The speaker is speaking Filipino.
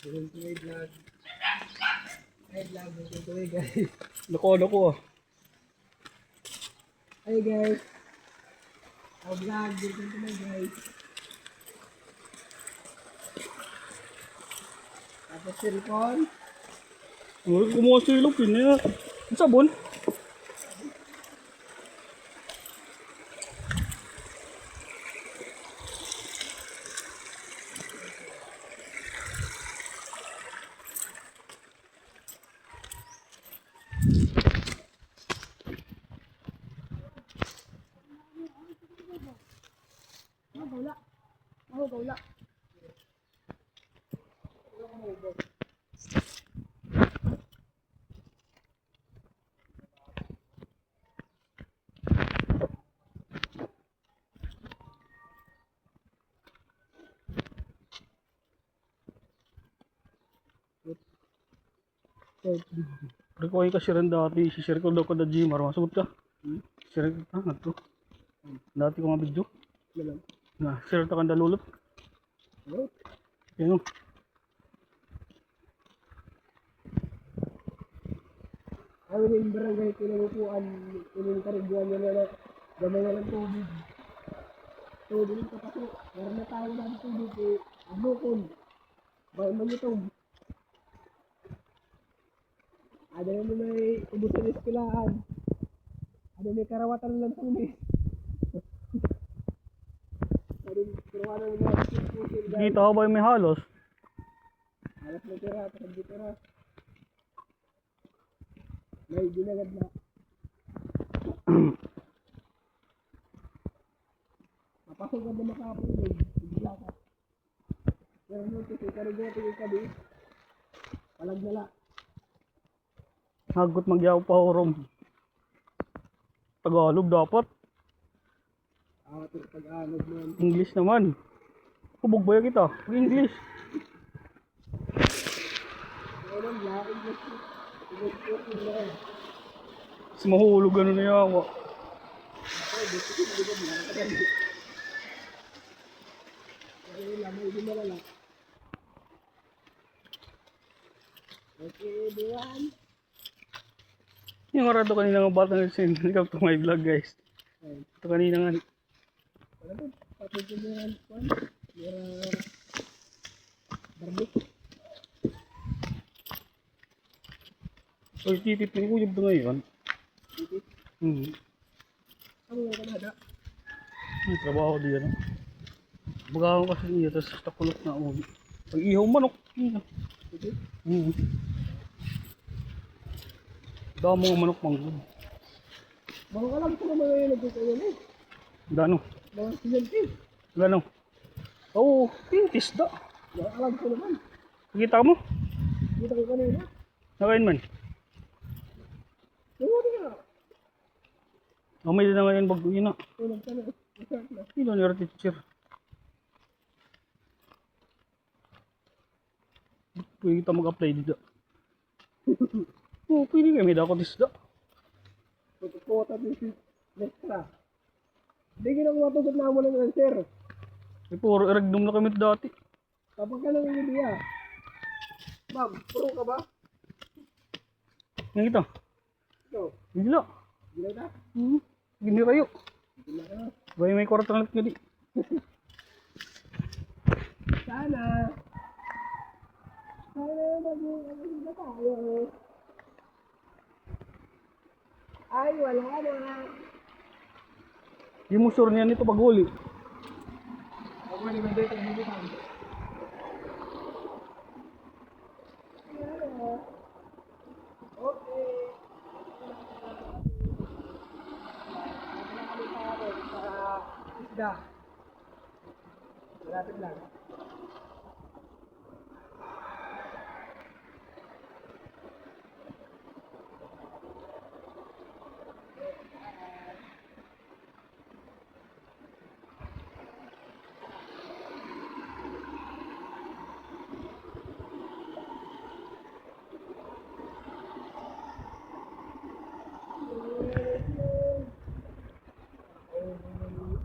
Welcome to my vlog. Hi vlog, welcome to my guys. Loko. Hi guys. Our vlog, welcome to my guys. Tapos si Ricon. Kumuha sa ilog, yun na. Ang sabon. Gawla. Rekoy ka siya rin dati. Si-share ko daw ko na Gmar. Masugot ka. Share ka. Nga to. Dati ko nga video. Galang. Share ka kanda lulot. Hello. Yan o. Kami rin barangay pinamupuan. Piling kariguan niya na gamay na ng tubig. So, din ka pa po. Meron na tao na ng tubig eh. Bukod. Bayan man ito. Ada na may ubusan ng eskulahan. Ada may karawatan lang tulis. Ada karawatan ng mga pusil guys. Kita ko ba yung may halos? Alas na tira, takag di tira. May ginagad na. Mapasok ka na makapulog. Bigla ka. Pero mo ito, kariguan ito yung kabi. Palag-nala. Hagot magyaw pa horom. Tagalog dapat. Ito pag-anod mo. English naman. Kubog ba ya kita? English. Ayun, laking gusto. Gusto ko lang. Mas mahulog ano na yawa. Ay, gusto ko lang. Ay, lamay din na lang. Okay, everyone. Yung arado kanina nga batang nagsin. Ikaw to my vlog guys. Ito kanina nga. Wala ba? Patid ko na yan. Mira barbik. So titipin ko yung ngayon. Titip. Ano nga kanada? May trabaho diyan. Baga kasi niya tapos takulot na ulo. Pag ihaw manok. Titip. Damo nga manok manggod. Baka alam ko naman ngayon nagkakayo na eh. Gano? Mga siyantin. Gano? Oo, pintis da. Baka alam ko naman. Nakita mo? Kita ko kanina. Nakain man. Tingnan nga. May din na ngayon bago yun na. Tulog ka na. Masarap na. Sino ni teacher? Pwede kita mag-apply dito. Oo, pwede kayo. May dako disda. Pagkakota din si Nestra. Hindi ginagawa na mo ng answer. May puro eragdom na kami dati. Kapag ka nang idea. Ma'am, pro ka ba? Nakita? Ikaw, Bigla. gila na? Ginirayo. Gila na. Bay may kwarta lang nga di. Sana. Sana maging na tayo. Ay, wala na. Yung mo sure niya nito pag huli. Ako ni Mende, tingnan mo kami. Okay. Sa isda. Malapit lang.